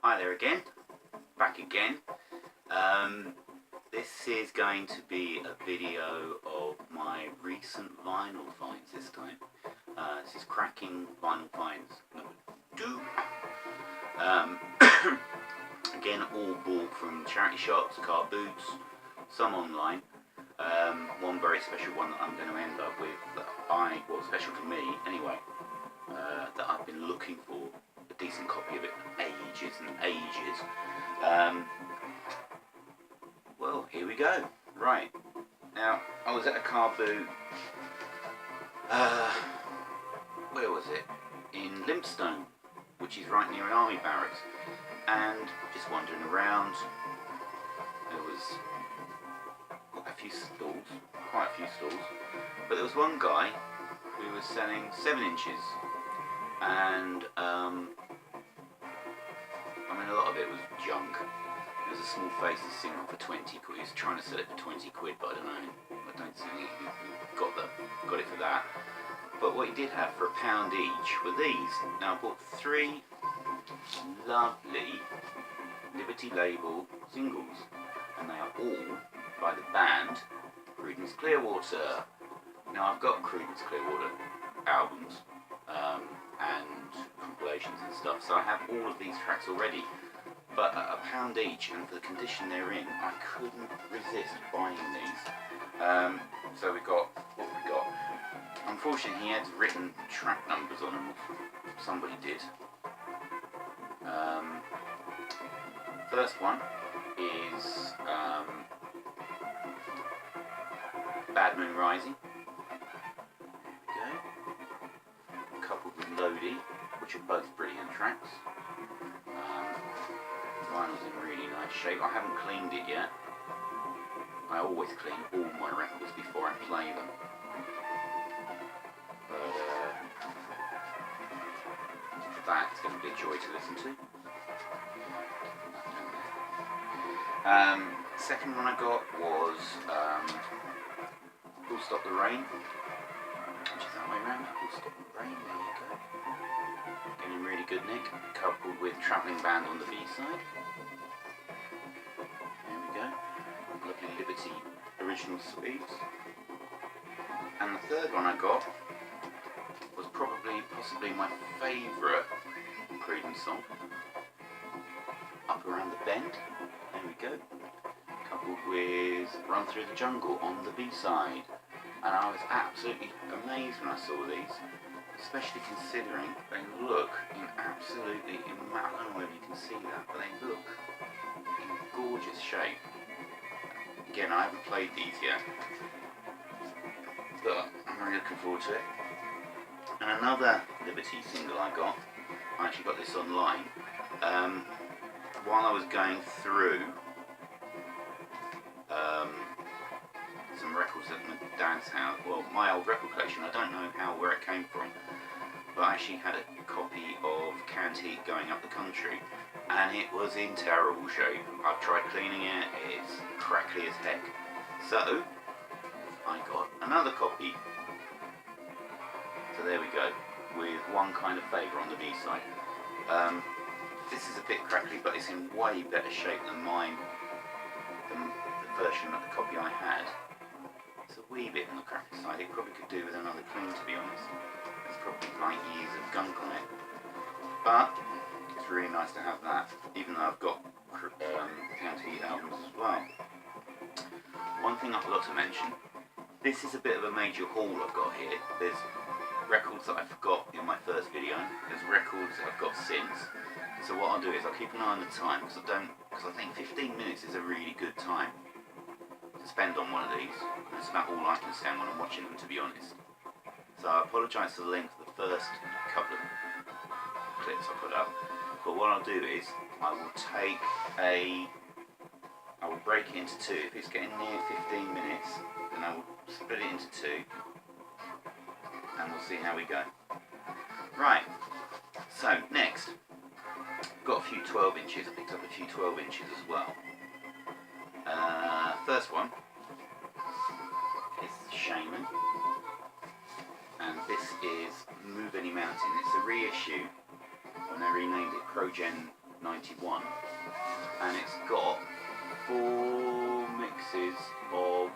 Hi there again, back again. This is going to be a video of my recent vinyl finds this time. This is cracking vinyl finds number 2. Again, all bought from charity shops, car boots, some online. One very special one that I'm going to end up with well, special to me anyway, that I've been looking for a decent copy of it for ages and ages. Well, here we go. Right, now I was at a car boot, where was it? In Limpstone, which is right near an army barracks, and just wandering around, there was quite a few stalls, but there was one guy who was selling 7 inches, and a lot of it was junk. There was a small Faces single for 20 quid. He was trying to sell it for 20 quid, but I don't know. I don't think he got it for that. But what he did have for £1 each were these. Now I bought 3 lovely Liberty label singles, and they are all by the band Creedence Clearwater. Now I've got Creedence Clearwater albums and compilations and stuff, so I have all of these tracks already. But at £1 each, and for the condition they're in, I couldn't resist buying these. So we got what we got. Unfortunately, he had written track numbers on them. Somebody did. First one is Bad Moon Rising. There we go. Coupled with Lodi, which are both brilliant tracks. Vinyl's in really nice shape. I haven't cleaned it yet. I always clean all my records before I play them. But that's going to be a joy to listen to. Second one I got was Full Stop the Rain, which is that way around. Full Stop the Rain, there you go. Getting really good nick, coupled with Travelling Band on the B side. There we go. Lovely Liberty original sleeves. And the third one I got was possibly my favourite Creedence song, Up Around the Bend. There we go. Coupled with Run Through the Jungle on the B side. And I was absolutely amazed when I saw these, especially considering they look in absolutely I don't know whether you can see that, but they look in gorgeous shape. Again, I haven't played these yet, but I'm really looking forward to it. And another Liberty single I actually got this online, while I was going through some records at my dad's house, well, my old record collection. I don't know where it came from, but I actually had a copy of Canned Heat Going Up the Country, and it was in terrible shape. I've tried cleaning it, it's crackly as heck. So I got another copy. So there we go, with one kind of favour on the B side. This is a bit crackly, but it's in way better shape than mine, than the version of the copy I had. It's a wee bit on the crackly side. It probably could do with another clean, to be honest. It's probably like years of gunk on it. But it's really nice to have that, even though I've got Canned Heat albums as well. One thing I forgot to mention, this is a bit of a major haul I've got here. There's records that I forgot in my first video, there's records that I've got since. So what I'll do is I'll keep an eye on the time, because I think 15 minutes is a really good time to spend on one of these. That's about all I can stand when I'm watching them, to be honest. So I apologise for the length of the first couple of clips I put up, but what I'll do is I will break it into 2. If it's getting near 15 minutes, then I will split it into 2, and we'll see how we go. Right, so next, got a few 12 inches. I picked up a few 12 inches as well. First one is Shaman, and this is Move Any Mountain. It's a reissue when they renamed it Progen 91, and it's got 4 mixes of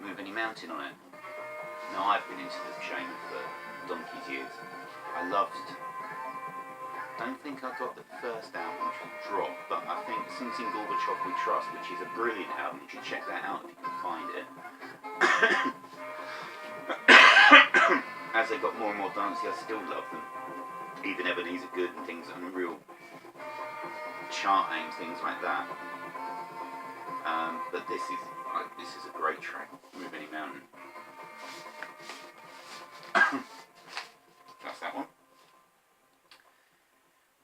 Move Any Mountain on it. Now, I've been into the Shaman for donkey's years. I don't think I got the first album, which was Drop, but I think Since in Gorbachev We Trust, which is a brilliant album. You should check that out if you can find it. As they got more and more dancey, I still love them. Even Ebenezer Good and things, and real chart aims, things like that. But this is a great track, Move Any Mountain. That's that one.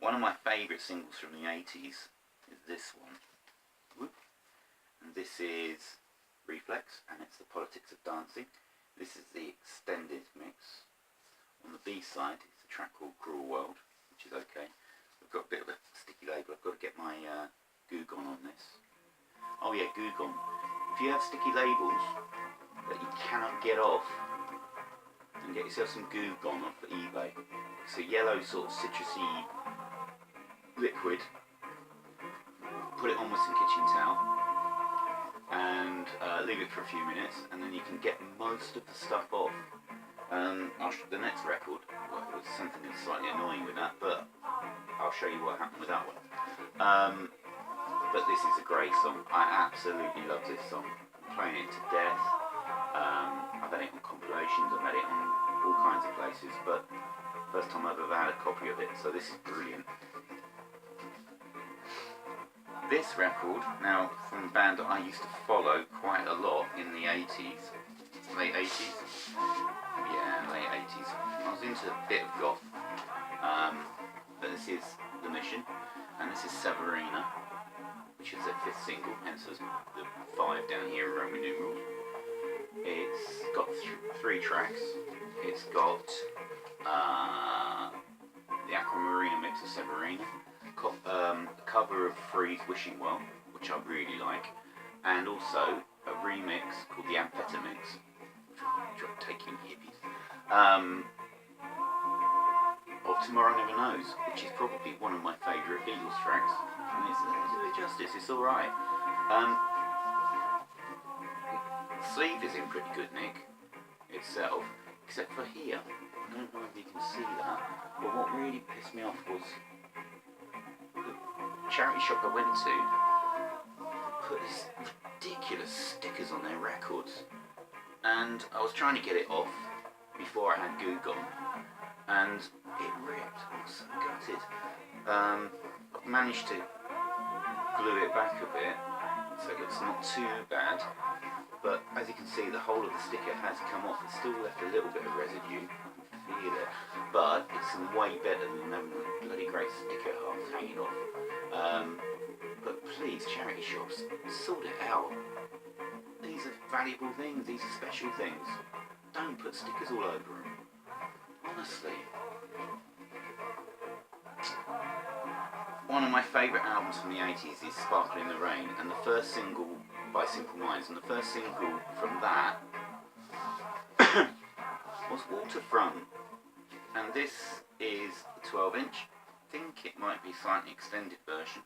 One of my favourite singles from the 80s is this one. Whoop. And this is Reflex, and it's The Politics of Dancing. This is the extended mix. On the B side, it's a track called Cruel World, which is okay. I've got a bit of a sticky label. I've got to get my Goo Gone on this. Oh yeah, Goo Gone. If you have sticky labels that you cannot get off, then get yourself some Goo Gone off of eBay. It's a yellow sort of citrusy liquid. Put it on with some kitchen towel and leave it for a few minutes, and then you can get most of the stuff off. The next record, well, it was something that's slightly annoying with that, but I'll show you what happened with that one. But this is a great song. I absolutely love this song. I'm playing it to death. I've had it on compilations, I've had it on all kinds of places, but first time I've ever had a copy of it, so this is brilliant. This record, now from a band that I used to follow quite a lot in the 80s, late 80s? Yeah, late 80s. I was into a bit of goth, but this is The Mission, and this is Severina, which is their 5th single, hence there's the 5 down here in Roman numerals. It's got 3 tracks. It's got the Aquamarina mix of Severina, a cover of Free's Wishing Well, which I really like, and also a remix called the Amphetamix, which I'm taking hippies, of Tomorrow Never Knows, which is probably one of my favourite Beatles tracks, and it's a bit justice, it's alright. The sleeve is in pretty good nick itself, except for here. I don't know if you can see that, but what really pissed me off was the charity shop I went to put these ridiculous stickers on their records, and I was trying to get it off before I had Goo Gone, and it ripped. I was so gutted. I've managed to glue it back a bit so it's not too bad, but as you can see, the whole of the sticker has come off. It's still left a little bit of residue, I can feel it, but it's way better than having a bloody great sticker half hanging off. But please, charity shops, sort it out. These are valuable things, these are special things. Don't put stickers all over them. Honestly. One of my favourite albums from the 80s is Sparkle in the Rain, and the first single by Simple Minds, and the first single from that was Waterfront, and this is the 12-inch. I think it might be slightly extended version,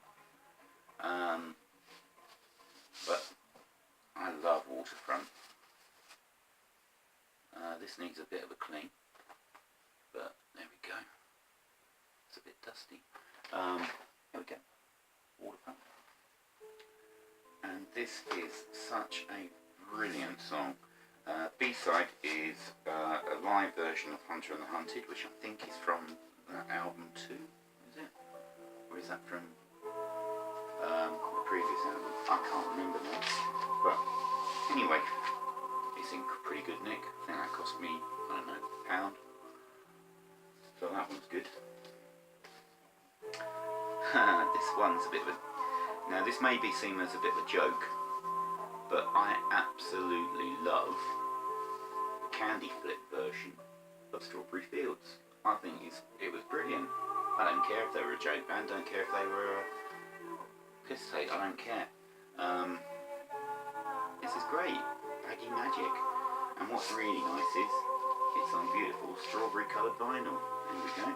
but I love Waterfront. This needs a bit of a clean, but there we go. It's a bit dusty. Here we go, Waterfront. And this is such a brilliant song. B-side is a live version of Hunter and the Hunted, which I think is from that album too, is it? Or is that from the previous album? I can't remember now. But anyway, it's in pretty good nick. I think that cost me, I don't know, £1. So that one's good. This one's a bit of a... Now this may be seen as a bit of a joke, but I absolutely love the Candy Flip version of Strawberry Fields. I think it was brilliant. I don't care if they were a joke band, don't care if they were a piss take, I don't care. This is great, Aggie Magic. And what's really nice is, it's on beautiful strawberry coloured vinyl. There we go,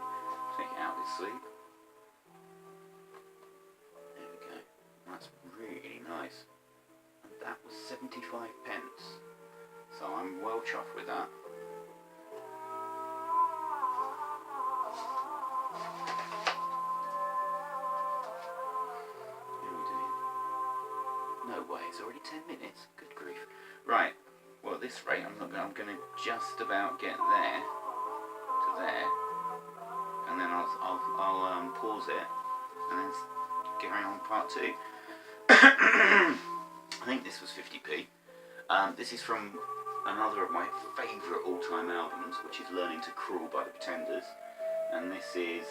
take it out of this sleeve. 75 pence. So I'm well chuffed with that. How are we doing? No way, it's already 10 minutes. Good grief. Right, well at this rate I'm going to just about get there to there, and then I'll pause it and then carry on part 2. I think this was 50p. This is from another of my favourite all-time albums, which is Learning to Crawl by the Pretenders, and this is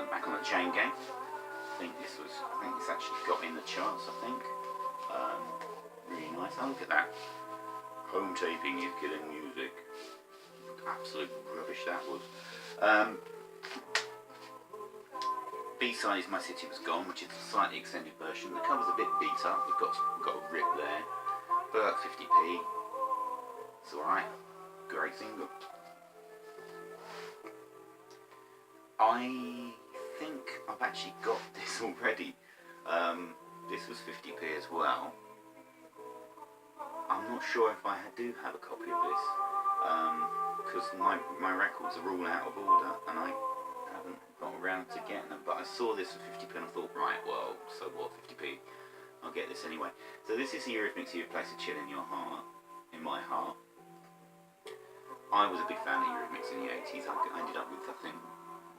Back on the Chain Gang. I think this actually got in the charts, I think. Really nice. Oh, look at that. Home taping is killing music. Absolute rubbish that was. B-side is My City Was Gone, which is a slightly extended version. The cover's a bit beat up, we've got a rip there, but 50p, it's alright, great single. I think I've actually got this already. This was 50p as well. I'm not sure if I do have a copy of this, because my records are all out of order, and I haven't got around to getting them, but I saw this for 50p and I thought, right, well, so what, 50p, I'll get this anyway. So this is the Eurythmics' You Place a Chill in Your Heart, in my heart. I was a big fan of Eurythmics in the 80s. I ended up with, I think,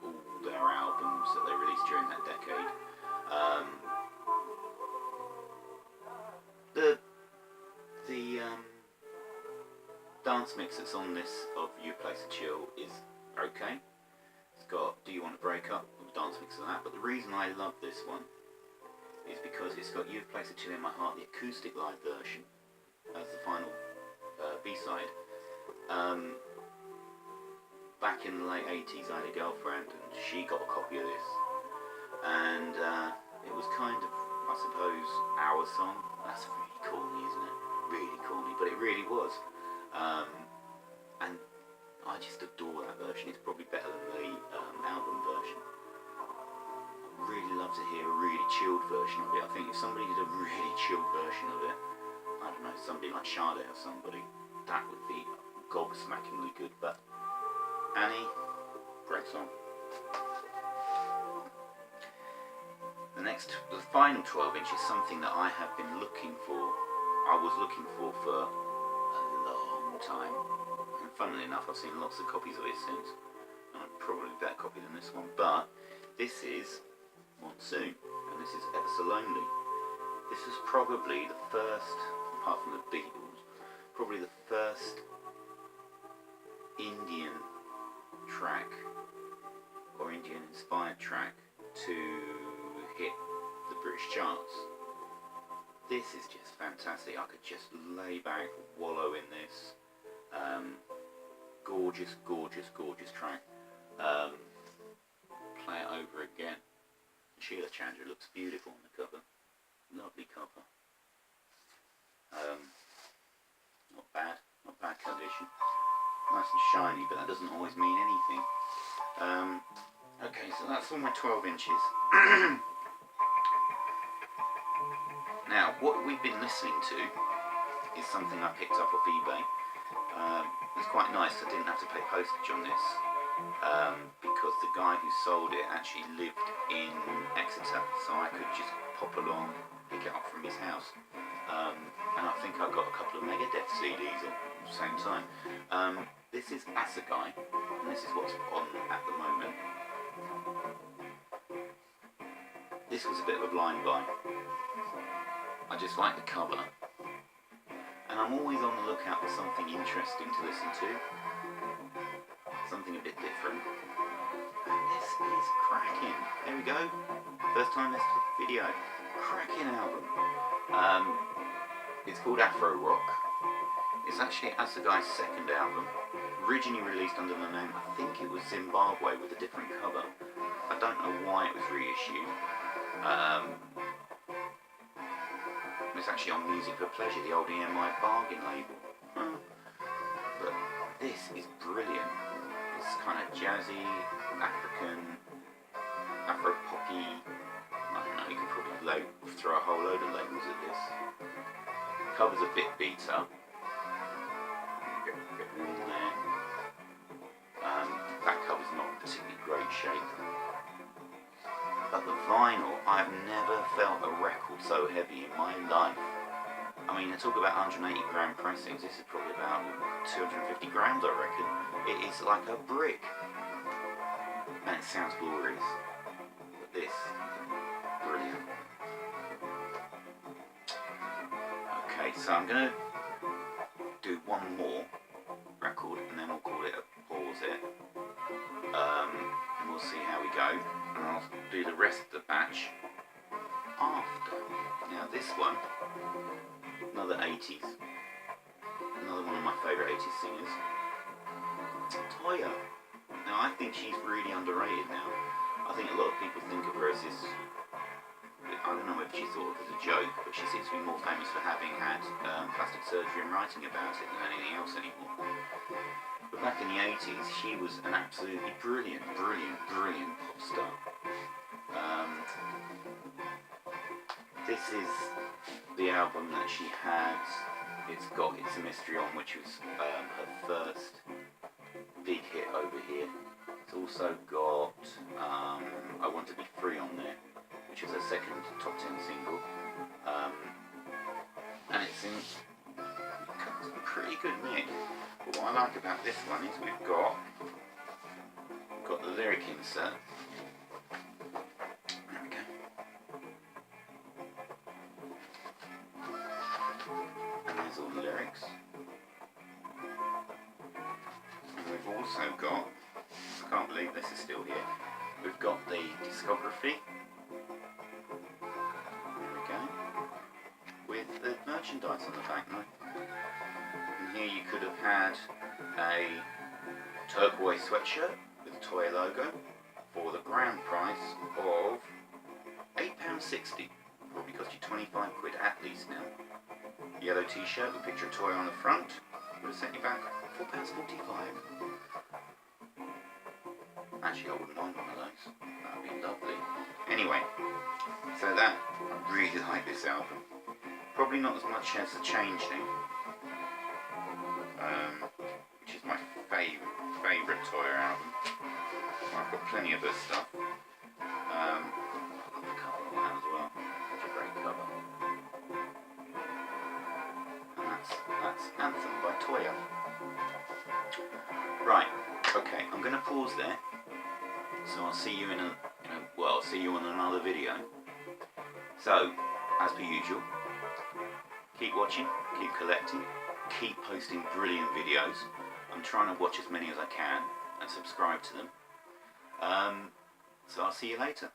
all their albums that they released during that decade. The dance mix that's on this of You Place a Chill is okay. It's got Do You Want to Break Up, with dance mix of that, but the reason I love this one is because it's got You've Placed a Chill in My Heart, the acoustic live version, as the final B-side. Back in the late 80s I had a girlfriend and she got a copy of this, and it was kind of, I suppose, our song. That's really corny, isn't it? Really corny, but it really was. And I just adore that version. It's probably better than the album version. I'd really love to hear a really chilled version of it. I think if somebody did a really chilled version of it, I don't know, somebody like Sade or somebody, that would be gobsmackingly good. But Annie, great song. The final 12 inch is something that I have been looking for. I was looking for a long time. And funnily enough, I've seen lots of copies of it since. And I'm probably a better copy than this one. But this is Monsoon, and this is Ever So Lonely. This was probably the first, apart from the Beatles, probably the first Indian track, or Indian inspired track, to hit the British charts. This is just fantastic. I could just lay back, wallow in this. Gorgeous, gorgeous, gorgeous track. Play it over again. Sheila Chandra looks beautiful on the cover. Lovely cover. Not bad condition. Nice and shiny, but that doesn't always mean anything. Okay, so that's all my 12 inches. Now, what we've been listening to is something I picked up off eBay. It's quite nice. I didn't have to pay postage on this, because the guy who sold it actually lived in Exeter, so I could just pop along, pick it up from his house. And I think I got a couple of Megadeth CDs at the same time. This is Assegai, and this is what's on at the moment. This was a bit of a blind buy. I just like the cover, and I'm always on the lookout for something interesting to listen to, something a bit different, and this is cracking. There we go, first time this video, cracking album. It's called Afro Rock. It's actually Assegai's second album, originally released under the name, I think it was Zimbabwe, with a different cover. I don't know why it was reissued. It's actually on Music for Pleasure, the old EMI bargain label. But this is brilliant. It's kind of jazzy, African, Afro-poppy. I don't know, you could probably throw a whole load of labels at this. cover's a bit beat up. Get warm there. That cover's not in particularly great shape. But the vinyl, I've never felt a record so heavy in my life. I mean, I talk about 180 gram pressings, this is probably about 250 grams, I reckon. It is like a brick. And it sounds glorious. But this, brilliant. Okay, so I'm going to do one more record and then we'll call it a pause it. And we'll see how we go. And I'll do the rest of the batch after. Now this one, another 80s, another one of my favourite 80s singers, Toya. Now I think she's really underrated now. I think a lot of people think of her as this, I don't know if she thought it was a joke, but she seems to be more famous for having had plastic surgery and writing about it than anything else anymore. But back in the 80s, she was an absolutely brilliant pop star. This is the album that she had. It's got It's a Mystery on, which was her first big hit over here. It's also got I Want to Be Free on there, which is her second top 10 single. And it's in pretty good nick. But what I like about this one is we've got the lyric insert. There we go. And there's all the lyrics. And we've also got, I can't believe this is still here, we've got the discography. There we go. With the merchandise on the back now. And here you could have had a turquoise sweatshirt with the Toy logo for the grand price of £8.60. Probably cost you 25 quid at least now. Yellow t-shirt with a picture of Toy on the front would have sent you back £4.45. Actually, I wouldn't mind one of those. That would be lovely. Anyway, so that, I really like this album. Probably not as much as The Changeling, which is my favourite Toy album. I've got plenty of her stuff. I love the cover on that as well. Such a great cover. And that's Anthem by Toya. Right, okay, I'm going to pause there. So I'll see you I'll see you on another video. So, as per usual, keep watching, keep collecting, keep posting brilliant videos. I'm trying to watch as many as I can and subscribe to them. So I'll see you later.